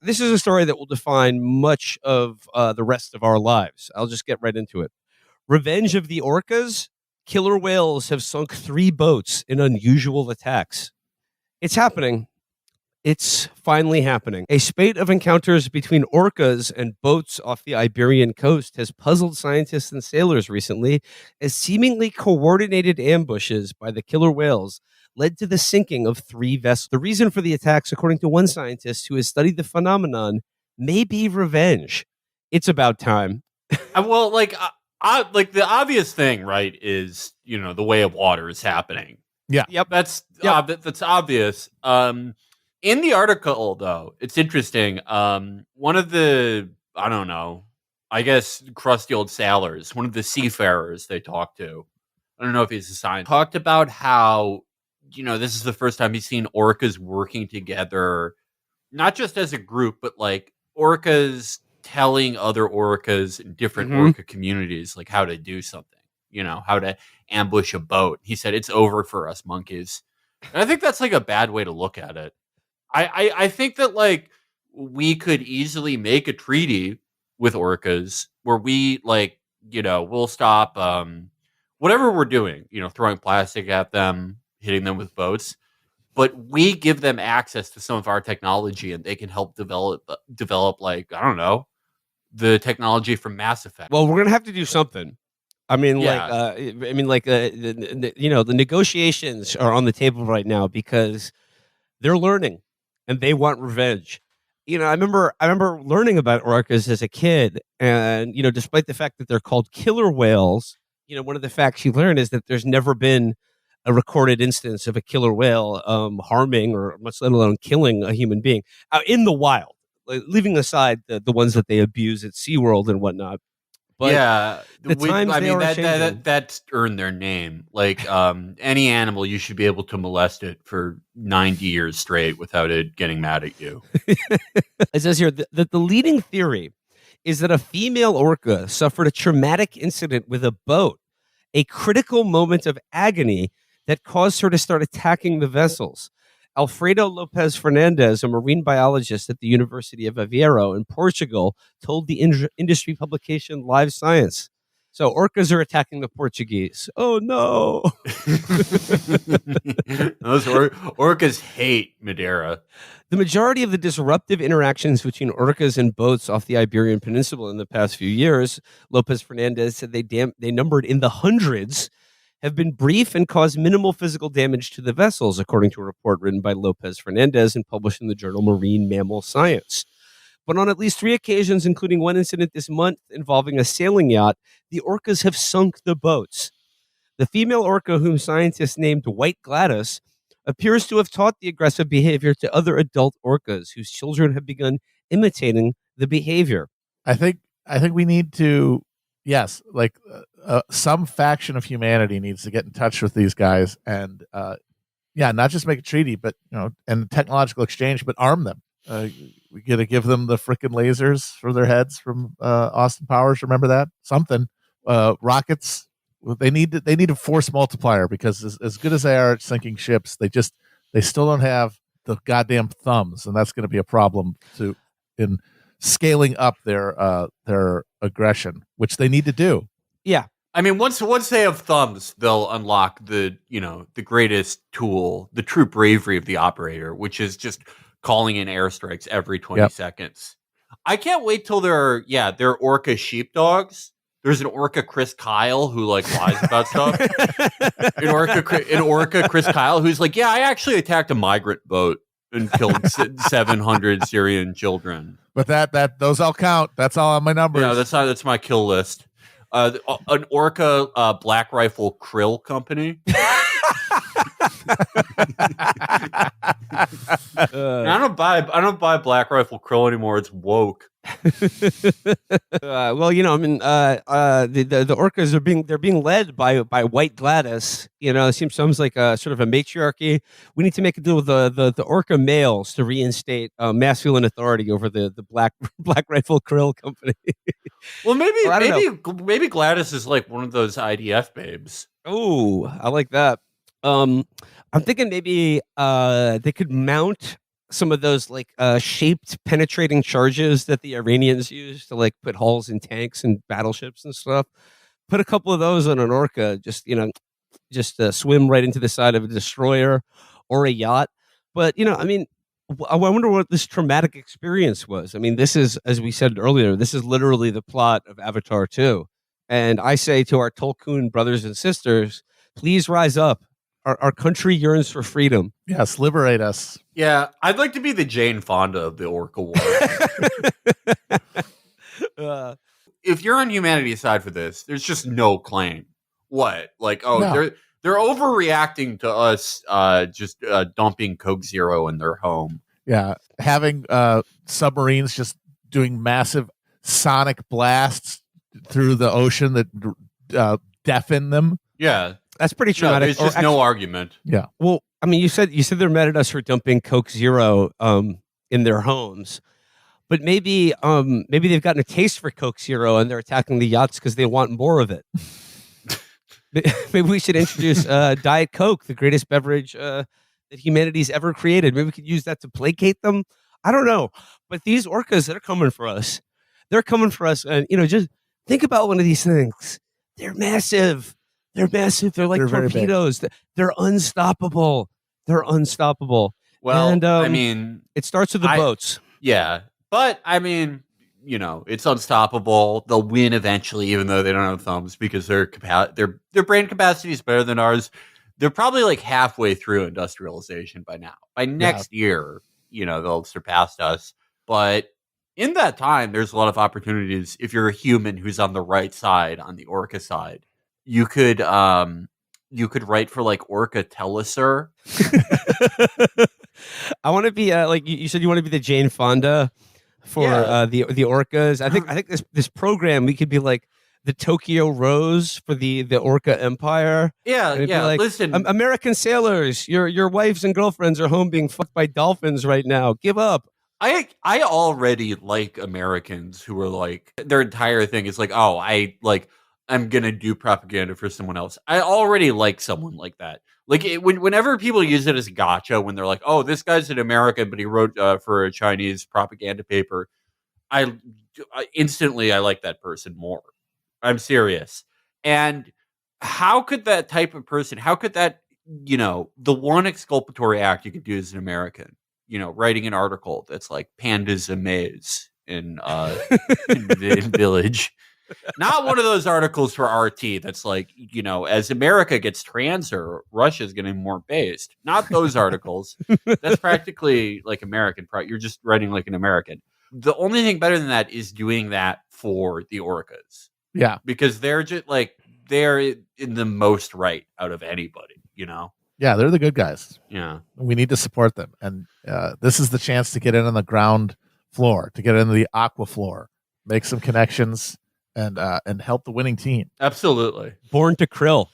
This is a story that will define much of the rest of our lives. I'll just get right into it. Revenge of the orcas. Killer whales have sunk 3 boats in unusual attacks. It's happening. It's finally happening. A spate of encounters between orcas and boats off the Iberian coast has puzzled scientists and sailors recently, as seemingly coordinated ambushes by the killer whales led to the sinking of 3 vessels. The reason for the attacks, according to one scientist who has studied the phenomenon, may be revenge. It's about time. Well, like the obvious thing, right, is, the way of water is happening. Yeah. Yep. That's obvious. In the article, though, it's interesting. One of the, I don't know, I guess crusty old sailors, one of the seafarers they talked to, I don't know if he's a scientist, talked about how, this is the first time he's seen orcas working together, not just as a group, but like orcas telling other orcas in different orca communities, like how to do something, how to ambush a boat. He said, it's over for us monkeys. And I think that's like a bad way to look at it. I think that like we could easily make a treaty with orcas where we we'll stop whatever we're doing, throwing plastic at them, hitting them with boats, but we give them access to some of our technology and they can help develop like, I don't know, the technology from Mass Effect. Well, we're going to have to do something. I mean, Yeah. the negotiations are on the table right now because they're learning and they want revenge. I remember learning about orcas as a kid, and despite the fact that they're called killer whales, one of the facts you learn is that there's never been a recorded instance of a killer whale harming or much let alone killing a human being in the wild, leaving aside the ones that they abuse at SeaWorld and whatnot. But yeah, that that's earned their name. Like any animal, you should be able to molest it for 90 years straight without it getting mad at you. It says here that the leading theory is that a female orca suffered a traumatic incident with a boat, a critical moment of agony that caused her to start attacking the vessels. Alfredo López Fernandez, a marine biologist at the University of Aveiro in Portugal, told the industry publication Live Science. So orcas are attacking the Portuguese. Oh, no. Those orcas hate Madeira. The majority of the disruptive interactions between orcas and boats off the Iberian Peninsula in the past few years, López Fernandez said they numbered in the hundreds, have been brief and caused minimal physical damage to the vessels, according to a report written by López Fernandez and published in the journal Marine Mammal Science. But on at least 3 occasions, including one incident this month involving a sailing yacht, the orcas have sunk the boats. The female orca, whom scientists named White Gladis, appears to have taught the aggressive behavior to other adult orcas whose children have begun imitating the behavior. I think we need to, yes, some faction of humanity needs to get in touch with these guys and, not just make a treaty, but and technological exchange, but arm them. We got to give them the frickin' lasers for their heads from Austin Powers. Remember that? Something. Rockets. They need a force multiplier because as good as they are at sinking ships, they still don't have the goddamn thumbs, and that's going to be a problem in scaling up their aggression, which they need to do. Yeah. I mean, once they have thumbs, they'll unlock the greatest tool, the true bravery of the operator, which is just calling in airstrikes every 20 seconds. I can't wait till they're orca sheepdogs. There's an orca Chris Kyle who lies about stuff. An orca Chris Kyle who's like, I actually attacked a migrant boat and killed 700 Syrian children. But those all count. That's all on my numbers. Yeah, that's my kill list. An orca Black Rifle Krill company. I don't buy Black Rifle Krill anymore. It's woke. Well, the orcas are being led by White Gladis. It seems like a sort of a matriarchy. We need to make a deal with the orca males to reinstate masculine authority over the Black Rifle Krill company. Well, maybe Gladys is like one of those IDF babes. Oh, I like that. I'm thinking maybe they could mount some of those like shaped penetrating charges that the Iranians use to like put holes in tanks and battleships and stuff. Put a couple of those on an orca, just swim right into the side of a destroyer or a yacht. But I mean, I wonder what this traumatic experience was. I mean, this is, as we said earlier, this is literally the plot of Avatar 2. And I say to our Tolkien brothers and sisters, please rise up. Our country yearns for freedom. Yes, liberate us. Yeah, I'd like to be the Jane Fonda of the Orca War. If you're on humanity's side for this, there's just no claim. What? Like, no. They're overreacting to us just dumping Coke Zero in their home. Yeah, having submarines just doing massive sonic blasts through the ocean that deafen them. Yeah. That's pretty traumatic. There's just no argument. Yeah. Well, I mean, you said they're mad at us for dumping Coke Zero in their homes, but maybe they've gotten a taste for Coke Zero and they're attacking the yachts because they want more of it. Maybe we should introduce Diet Coke, the greatest beverage that humanity's ever created. Maybe we could use that to placate them. I don't know, but these orcas that are coming for us, and just think about one of these things. They're massive. They're like torpedoes. They're unstoppable. Well, and, I mean, it starts with the boats. Yeah, but I mean, it's unstoppable. They'll win eventually, even though they don't have thumbs, because their brain capacity is better than ours. They're probably like halfway through industrialization by now. By next year, they'll surpass us. But in that time, there's a lot of opportunities. If you're a human who's on the right side, on the orca side, you could write for like Orca Telesur. I want to be like you said. You want to be the Jane Fonda for the orcas. I think this program we could be like the Tokyo Rose for the Orca Empire. Yeah, like, listen, American sailors, your wives and girlfriends are home being fucked by dolphins right now. Give up. I already like Americans who are like their entire thing is like, oh, I'm gonna do propaganda for someone else. I already like someone like that. Like whenever people use it as gotcha, when they're like, "Oh, this guy's an American, but he wrote for a Chinese propaganda paper," I instantly like that person more. I'm serious. And how could that type of person? How could that? The one exculpatory act you could do as an American, writing an article that's like "Pandas amaze" in Village. Not one of those articles for RT that's like, as America gets transer, Russia's getting more based. Not those articles. That's practically like American. You're just writing like an American. The only thing better than that is doing that for the orcas. Yeah. Because they're just like, they're in the most right out of anybody, Yeah, they're the good guys. Yeah. We need to support them. And this is the chance to get in on the ground floor, to get into the aqua floor, make some connections. And help the winning team. Absolutely. Born to krill.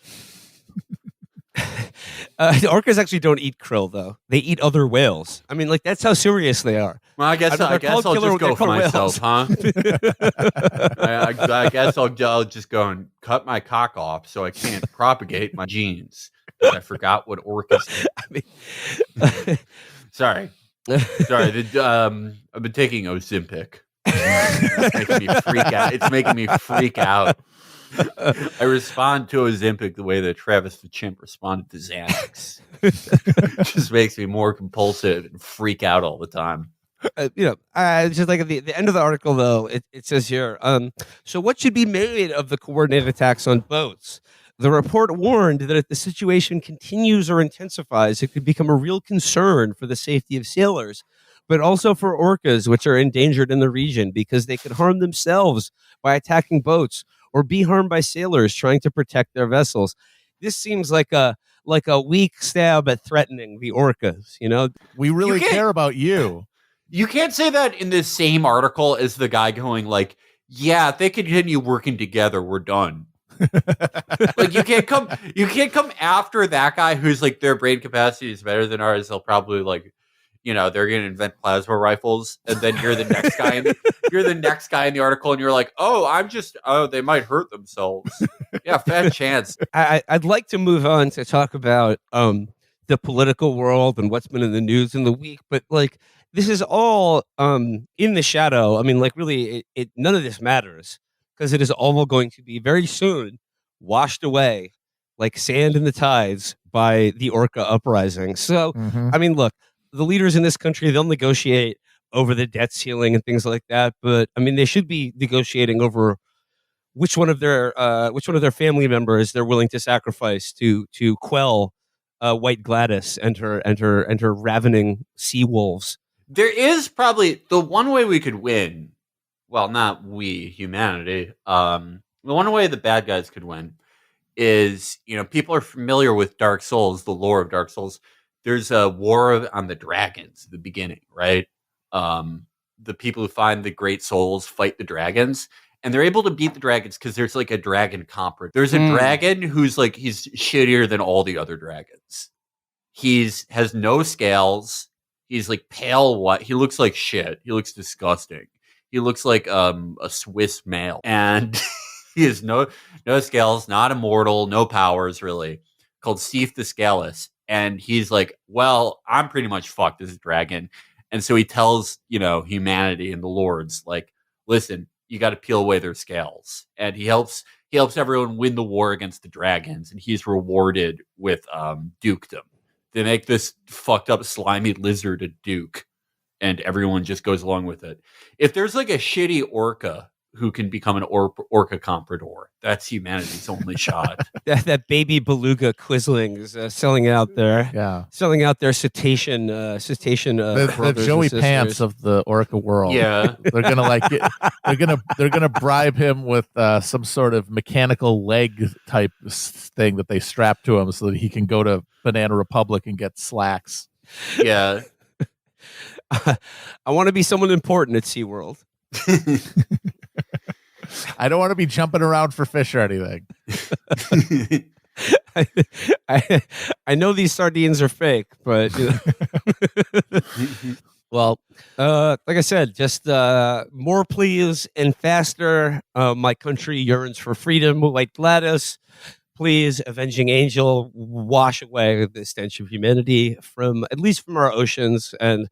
The orcas actually don't eat krill, though. They eat other whales. I mean, like, that's how serious they are. Well, I guess I'll just go for myself, huh? I guess I'll just go and cut my cock off so I can't propagate my genes. I forgot what orcas do. Sorry. I've been taking Ozempic. It's making me freak out. I respond to Ozempic the way that Travis the Chimp responded to Xanax. It just makes me more compulsive and freak out all the time. Just like at the end of the article, though, it says here, so what should be made of the coordinated attacks on boats? The report warned that if the situation continues or intensifies, it could become a real concern for the safety of sailors, but also for orcas, which are endangered in the region because they could harm themselves by attacking boats or be harmed by sailors trying to protect their vessels. This seems like a weak stab at threatening the orcas, We really care about you. You can't say that in this same article as the guy going like, yeah, if they continue working together, we're done. Like you can't come after that guy who's like their brain capacity is better than ours. They'll probably like, they're going to invent plasma rifles, and then you're the next guy. You're the next guy in the article, and you're like, they might hurt themselves. Yeah, fat chance. I'd like to move on to talk about the political world and what's been in the news in the week, but like this is all in the shadow. I mean, like really, it none of this matters because it is all going to be very soon washed away like sand in the tides by the orca uprising. So, I mean, look, the leaders in this country, they'll negotiate over the debt ceiling and things like that, but I mean, they should be negotiating over which one of their family members they're willing to sacrifice to quell White Gladys and her ravening sea wolves. There is probably the one way we could win. Well, not we, humanity. The one way the bad guys could win is, people are familiar with Dark Souls, the lore of Dark Souls. There's a war on the dragons at the beginning, right? The people who find the great souls fight the dragons, and they're able to beat the dragons because there's like a dragon comprador. There's a dragon who's like, he's shittier than all the other dragons. Has no scales. He's like pale white. He looks like shit. He looks disgusting. He looks like a Swiss male, and he has no scales, not immortal, no powers really. Called Seif the Scaleless, and he's like, well, I'm pretty much fucked as a dragon, and so he tells humanity and the lords like, listen, you got to peel away their scales, and he helps everyone win the war against the dragons, and he's rewarded with dukedom. They make this fucked up slimy lizard a duke, and everyone just goes along with it. If there's like a shitty orca who can become an orca comprador, that's humanity's only shot. That baby beluga Quisling is selling out their cetacean the Joey Pants of the orca world. Yeah, they're gonna bribe him with some sort of mechanical leg type thing that they strap to him so that he can go to Banana Republic and get slacks. Yeah. I want to be someone important at SeaWorld. I don't want to be jumping around for fish or anything. I know these sardines are fake, but well, like I said, just more please and faster. My country yearns for freedom. White Gladys, please, avenging angel, wash away the stench of humanity at least from our oceans, and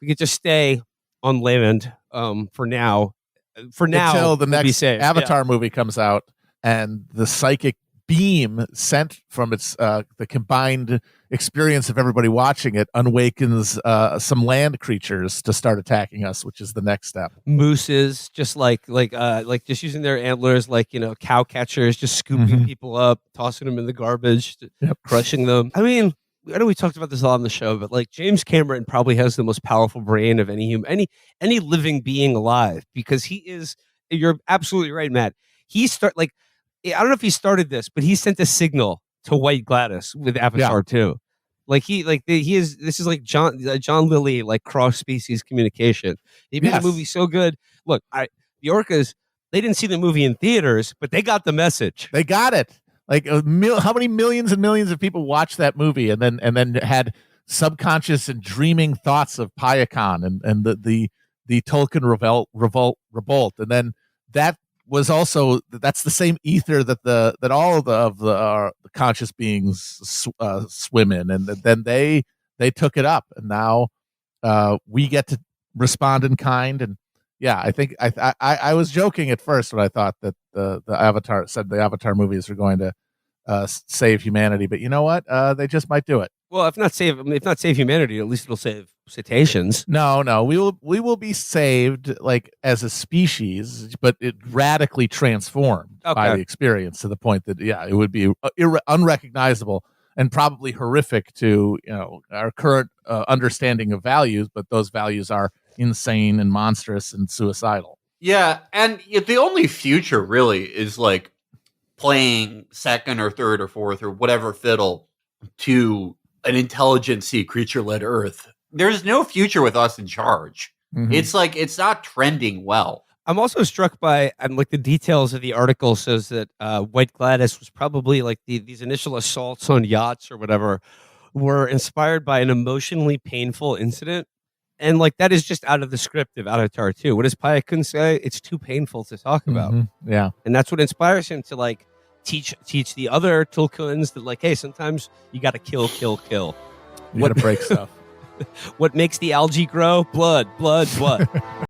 we could just stay on land for now. Until the next Avatar movie comes out, and the psychic beam sent from its the combined experience of everybody watching it unwakens some land creatures to start attacking us, which is the next step. Mooses, just like just using their antlers, like cow catchers, just scooping people up, tossing them in the garbage, crushing them. I mean, I know we talked about this a lot on the show, but like James Cameron probably has the most powerful brain of any human, any living being alive, because he is. You're absolutely right, Matt. I don't know if he started this, but he sent a signal to White Gladys with Avatar 2. This is like John Lilly, like cross species communication. He made the movie so good. Look, the orcas, they didn't see the movie in theaters, but they got the message. They got it. Like how many millions and millions of people watched that movie and then had subconscious and dreaming thoughts of Payakan and the Tolkien revolt, and then that was also that's the same ether that all of the conscious beings swim in, and then they took it up, and now we get to respond in kind. And yeah, I think I was joking at first when I thought that the Avatar movies are going to save humanity, but you know what? They just might do it. Well, if not save humanity, at least it'll save cetaceans. No, we will be saved like as a species, but it radically transformed by the experience to the point that it would be unrecognizable and probably horrific to our current understanding of values. But those values are insane and monstrous and suicidal. Yeah, and the only future really is like playing second or third or fourth or whatever fiddle to an intelligence-y creature-led Earth. There's no future with us in charge. It's like it's not trending well. I'm also struck by like the details of the article says that White Gladys was probably like these initial assaults on yachts or whatever were inspired by an emotionally painful incident. And like that is just out of the script of Avatar 2. What does Paya Kun say? It's too painful to talk about. Yeah. And that's what inspires him to like teach the other Tulkuns that, like, hey, sometimes you got to kill. You got to break stuff. What makes the algae grow? Blood.